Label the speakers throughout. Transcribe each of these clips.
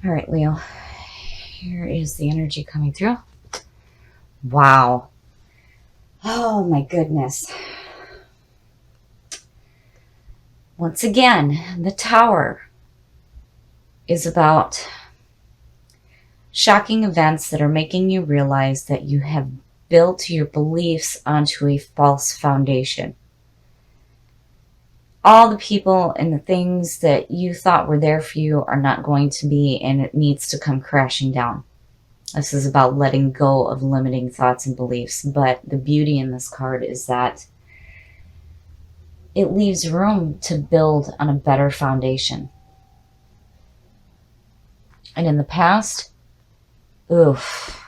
Speaker 1: All right, Leo. Here is the energy coming through. Wow. Oh my goodness. Once again, the Tower is about shocking events that are making you realize that you have built your beliefs onto a false foundation. All the people and the things that you thought were there for you are not going to be, and it needs to come crashing down. This is about letting go of limiting thoughts and beliefs. But the beauty in this card is that it leaves room to build on a better foundation. And in the past, oof.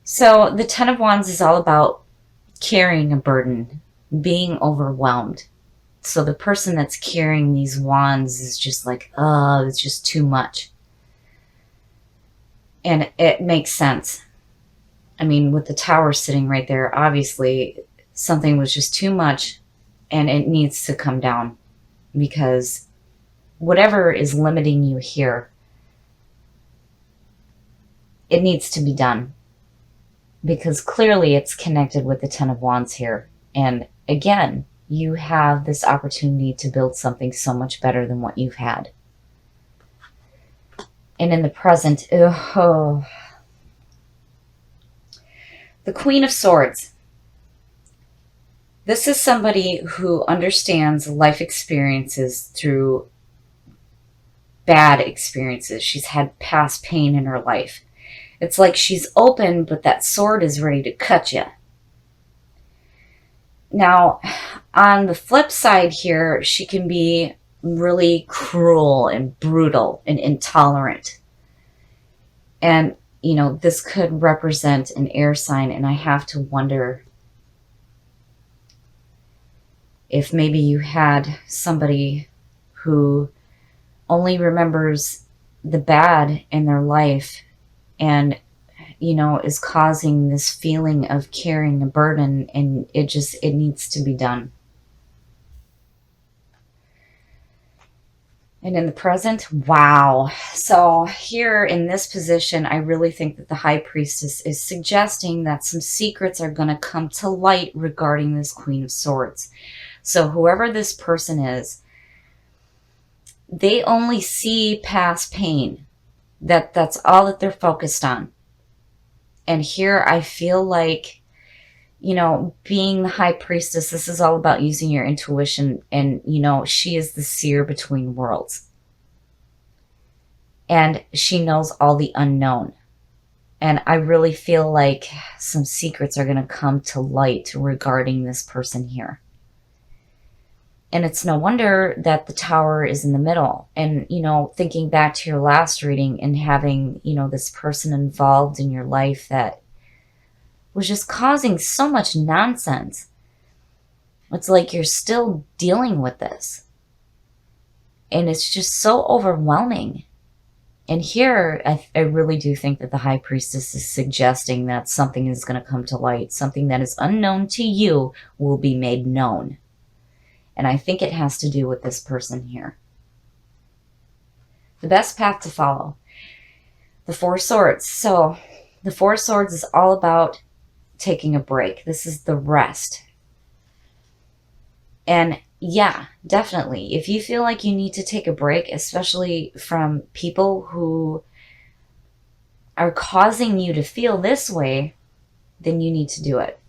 Speaker 1: So the Ten of Wands is all about carrying a burden, being overwhelmed. So the person that's carrying these wands is just like, oh, it's just too much. And it makes sense. I mean, with the Tower sitting right there, obviously something was just too much and it needs to come down, because whatever is limiting you here, it needs to be done, because clearly it's connected with the Ten of Wands here. And again, you have this opportunity to build something so much better than what you've had. And in the present, the Queen of Swords. This is somebody who understands life experiences through bad experiences. She's had past pain in her life. It's like she's open, but that sword is ready to cut you. Now, on the flip side here, she can be really cruel and brutal and intolerant. And, you know, this could represent an air sign, and I have to wonder if maybe you had somebody who only remembers the bad in their life and, you know, is causing this feeling of carrying a burden, and it needs to be done. And in the present, wow. So here in this position, I really think that the High Priestess is suggesting that some secrets are going to come to light regarding this Queen of Swords. So whoever this person is, they only see past pain. That's all that they're focused on. And here I feel like, you know, being the High Priestess, this is all about using your intuition. And, you know, she is the seer between worlds. And she knows all the unknown. And I really feel like some secrets are going to come to light regarding this person here. And it's no wonder that the Tower is in the middle. And, you know, thinking back to your last reading and having, you know, this person involved in your life that was just causing so much nonsense. It's like you're still dealing with this. And it's just so overwhelming. And here, I really do think that the High Priestess is suggesting that something is going to come to light. Something that is unknown to you will be made known. And I think it has to do with this person here. The best path to follow. The Four Swords. So the Four Swords is all about taking a break. This is the rest. And yeah, definitely. If you feel like you need to take a break, especially from people who are causing you to feel this way, then you need to do it.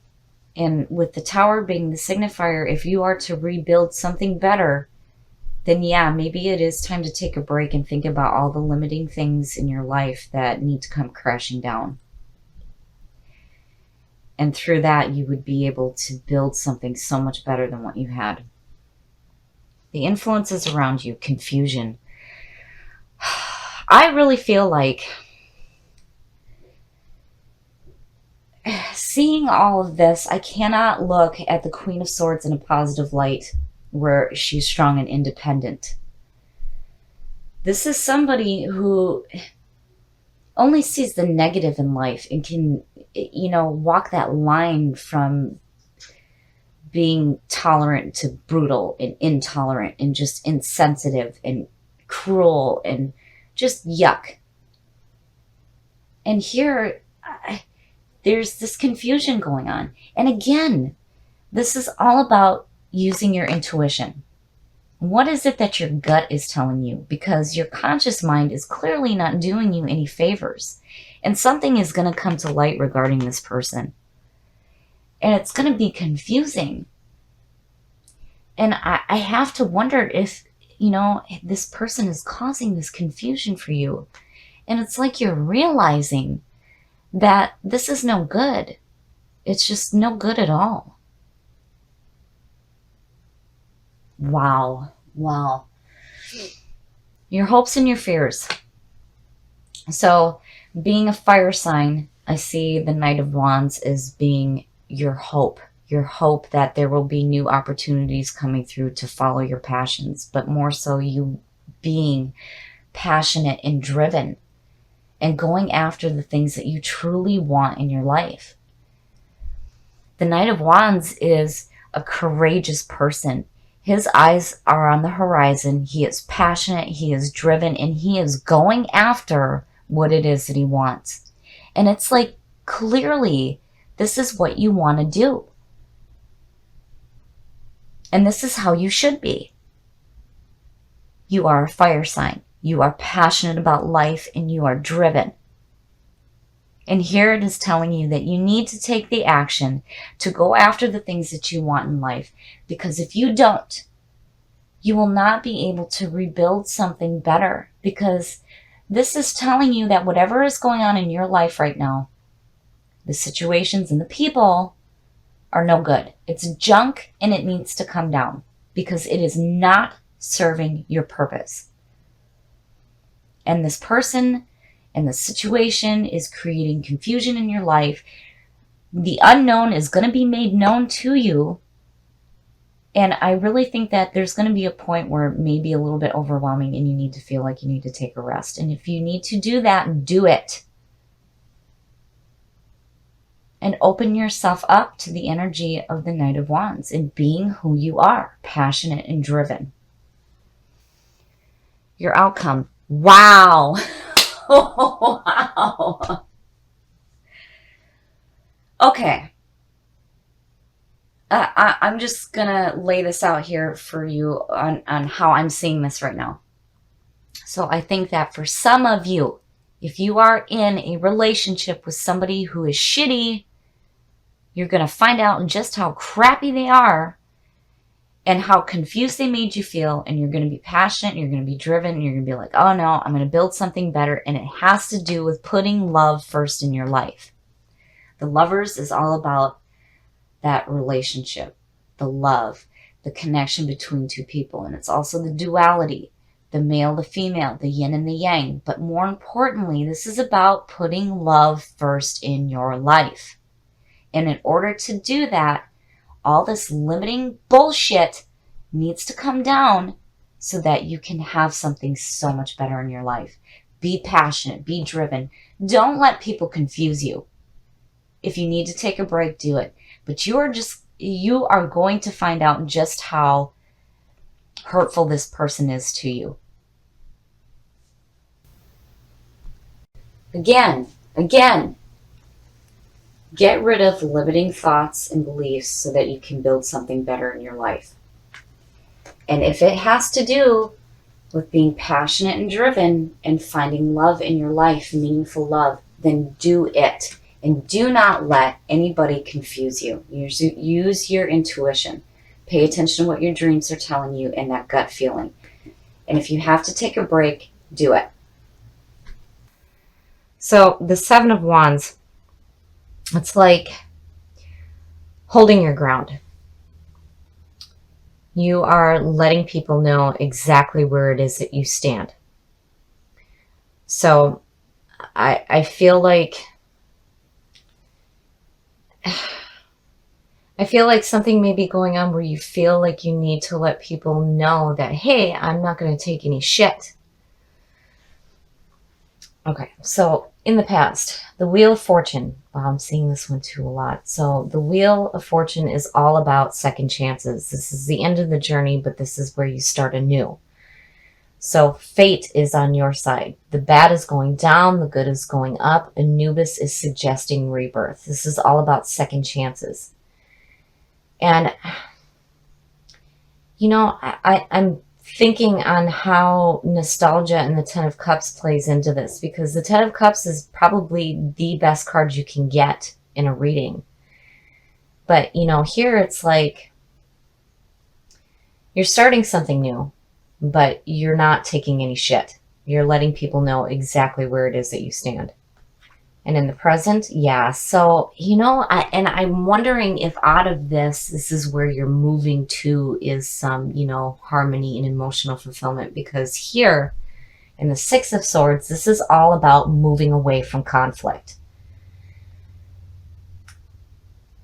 Speaker 1: And with the Tower being the signifier, if you are to rebuild something better, then yeah, maybe it is time to take a break and think about all the limiting things in your life that need to come crashing down. And through that, you would be able to build something so much better than what you had. The influences around you, confusion. I really feel like seeing all of this, I cannot look at the Queen of Swords in a positive light where she's strong and independent. This is somebody who only sees the negative in life and can, you know, walk that line from being tolerant to brutal and intolerant and just insensitive and cruel and Just yuck. And here, there's this confusion going on. And again, this is all about using your intuition. What is it that your gut is telling you? Because your conscious mind is clearly not doing you any favors. And something is going to come to light regarding this person. And it's going to be confusing. And I have to wonder if, this person is causing this confusion for you. And it's like you're realizing that this is no good. It's just no good at all. Wow. Your hopes and your fears. So, being a fire sign, I see the Knight of Wands as being your hope that there will be new opportunities coming through to follow your passions, but more so you being passionate and driven and going after the things that you truly want in your life. The Knight of Wands is a courageous person. His eyes are on the horizon. He is passionate, he is driven, and he is going after what it is that he wants. And it's like, clearly, this is what you want to do. And this is how you should be. You are a fire sign. You are passionate about life and you are driven. And here it is telling you that you need to take the action to go after the things that you want in life. Because if you don't, you will not be able to rebuild something better. Because this is telling you that whatever is going on in your life right now, the situations and the people are no good. It's junk and it needs to come down because it is not serving your purpose. And this person and the situation is creating confusion in your life. The unknown is going to be made known to you. And I really think that there's going to be a point where it may be a little bit overwhelming and you need to feel like you need to take a rest. And if you need to do that, do it. And open yourself up to the energy of the Knight of Wands and being who you are, passionate and driven. Your outcome. Wow. Wow. Okay. I'm just going to lay this out here for you on how I'm seeing this right now. So I think that for some of you, if you are in a relationship with somebody who is shitty, you're going to find out just how crappy they are and how confused they made you feel. And you're going to be passionate, you're going to be driven, and you're going to be like, oh no, I'm going to build something better. And it has to do with putting love first in your life. The Lovers is all about that relationship, the love, the connection between two people. And it's also the duality, the male, the female, the yin and the yang. But more importantly, this is about putting love first in your life. And in order to do that, all this limiting bullshit needs to come down so that you can have something so much better in your life. Be passionate, be driven. Don't let people confuse you. If you need to take a break, do it. But you are going to find out just how hurtful this person is to you. Again, get rid of limiting thoughts and beliefs so that you can build something better in your life. And if it has to do with being passionate and driven and finding love in your life, meaningful love, then do it. And do not let anybody confuse you. Use your intuition. Pay attention to what your dreams are telling you and that gut feeling. And if you have to take a break, do it. So the Seven of Wands, it's like holding your ground. You are letting people know exactly where it is that you stand. So I feel like something may be going on where you feel like you need to let people know that, hey, I'm not going to take any shit. Okay, so in the past, the Wheel of Fortune, I'm seeing this one too a lot. So the Wheel of Fortune is all about second chances. This is the end of the journey, but this is where you start anew. So fate is on your side. The bad is going down, the good is going up. Anubis is suggesting rebirth. This is all about second chances. And, I'm thinking on how nostalgia and the Ten of Cups plays into this, because the Ten of Cups is probably the best card you can get in a reading. But, here it's like you're starting something new, but you're not taking any shit. You're letting people know exactly where it is that you stand. And in the present, yeah. So, I'm wondering if out of this is where you're moving to, is some, harmony and emotional fulfillment. Because here in the Six of Swords, this is all about moving away from conflict.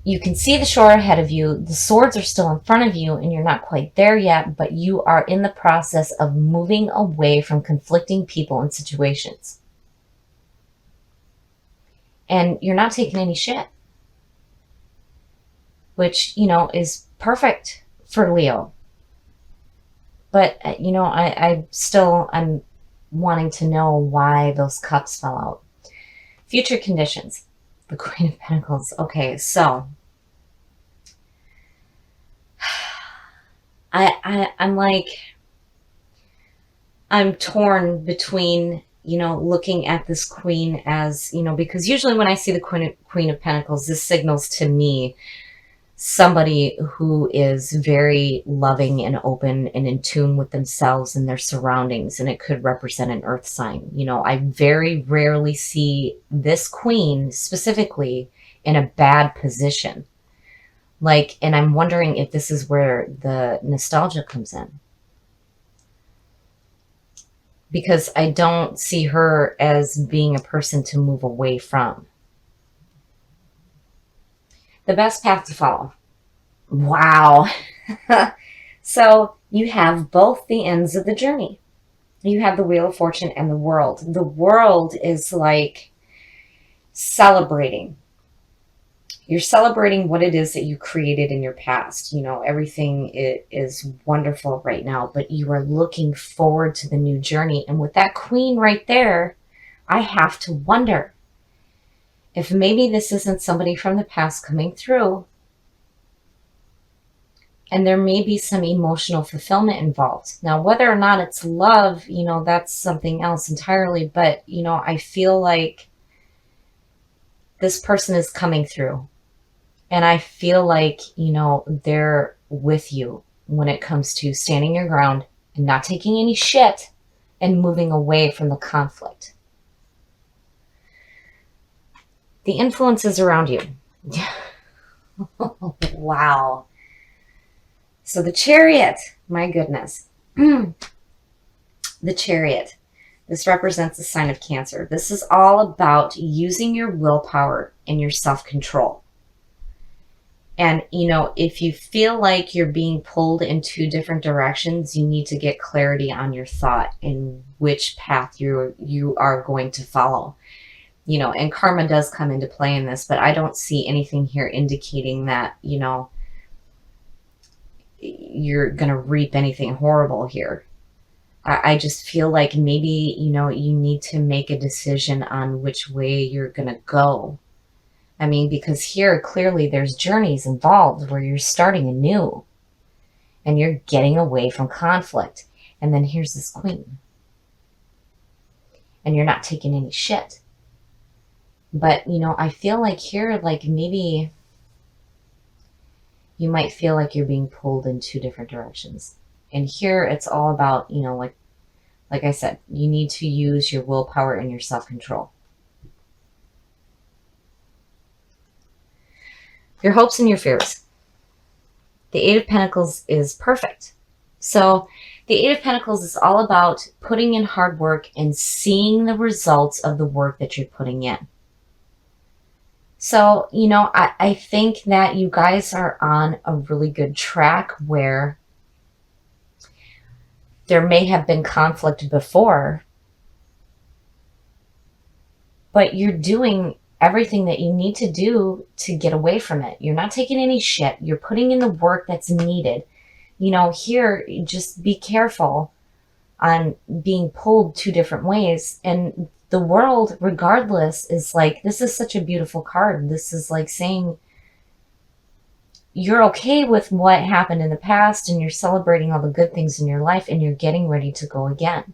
Speaker 1: You can see the shore ahead of you. The swords are still in front of you and you're not quite there yet, but you are in the process of moving away from conflicting people and situations. And you're not taking any shit, which, is perfect for Leo. But, I'm wanting to know why those cups fell out. Future conditions. The Queen of Pentacles. Okay, so I'm torn between, looking at this queen as, because usually when I see the Queen of Pentacles, this signals to me somebody who is very loving and open and in tune with themselves and their surroundings, and it could represent an earth sign. I very rarely see this queen specifically in a bad position. And I'm wondering if this is where the nostalgia comes in. Because I don't see her as being a person to move away from. The best path to follow. Wow. So you have both the ends of the journey. You have the Wheel of Fortune and the World. The World is like celebrating. You're celebrating what it is that you created in your past. Everything is wonderful right now, but you are looking forward to the new journey. And with that queen right there, I have to wonder if maybe this isn't somebody from the past coming through, and there may be some emotional fulfillment involved. Now, whether or not it's love, that's something else entirely. But, I feel like this person is coming through. And I feel like, they're with you when it comes to standing your ground and not taking any shit and moving away from the conflict. The influences around you. Wow. So the Chariot, my goodness. The Chariot. This represents the sign of Cancer. This is all about using your willpower and your self-control. And, if you feel like you're being pulled in two different directions, you need to get clarity on your thought and which path you are going to follow. And karma does come into play in this, but I don't see anything here indicating that, you're going to reap anything horrible here. I just feel like maybe, you need to make a decision on which way you're going to go. I mean, because here, clearly, there's journeys involved where you're starting anew and you're getting away from conflict. And then here's this queen. And you're not taking any shit. But, I feel like here, maybe you might feel like you're being pulled in two different directions. And here, it's all about, like I said, you need to use your willpower and your self-control. Your hopes and your fears. The Eight of Pentacles is perfect. So the Eight of Pentacles is all about putting in hard work and seeing the results of the work that you're putting in. So, I think that you guys are on a really good track where there may have been conflict before, but you're doing everything that you need to do to get away from it. You're not taking any shit. You're putting in the work that's needed. Here, just be careful on being pulled two different ways. And the world, regardless, is like, this is such a beautiful card. This is like saying you're okay with what happened in the past and you're celebrating all the good things in your life and you're getting ready to go again.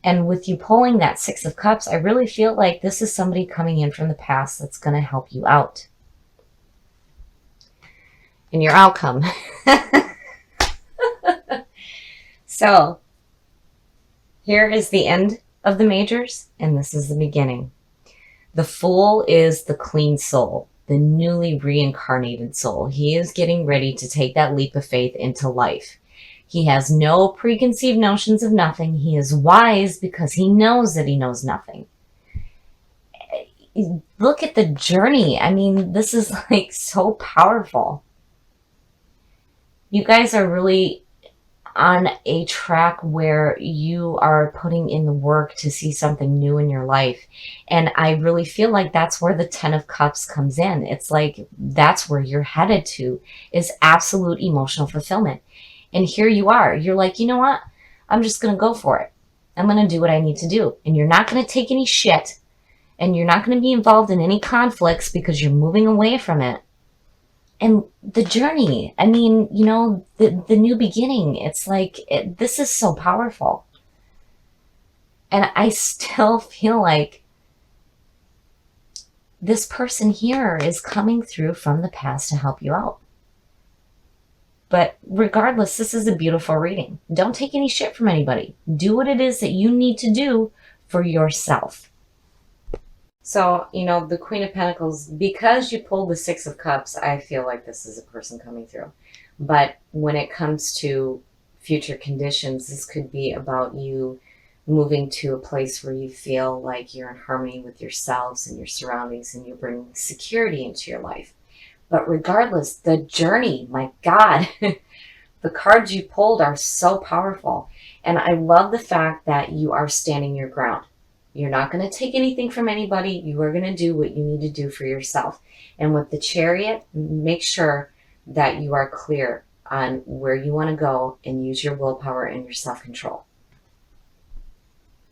Speaker 1: And with you pulling that Six of Cups, I really feel like this is somebody coming in from the past that's going to help you out in your outcome. So here is the end of the majors, and this is the beginning. The Fool is the clean soul, the newly reincarnated soul. He is getting ready to take that leap of faith into life. He has no preconceived notions of nothing. He is wise because he knows that he knows nothing. Look at the journey. I mean, this is like so powerful. You guys are really on a track where you are putting in the work to see something new in your life. And I really feel like that's where the 10 of Cups comes in. It's like that's where you're headed to, is absolute emotional fulfillment. And here you are. You're like, you know what? I'm just going to go for it. I'm going to do what I need to do. And you're not going to take any shit. And you're not going to be involved in any conflicts because you're moving away from it. And the journey, I mean, you know, the new beginning, it's like, this is so powerful. And I still feel like this person here is coming through from the past to help you out. But regardless, this is a beautiful reading. Don't take any shit from anybody. Do what it is that you need to do for yourself. So, you know, the Queen of Pentacles, because you pulled the Six of Cups, I feel like this is a person coming through. But when it comes to future conditions, this could be about you moving to a place where you feel like you're in harmony with yourselves and your surroundings and you bring security into your life. But regardless, the journey, my God, the cards you pulled are so powerful. And I love the fact that you are standing your ground. You're not going to take anything from anybody. You are going to do what you need to do for yourself. And with the Chariot, make sure that you are clear on where you want to go and use your willpower and your self-control.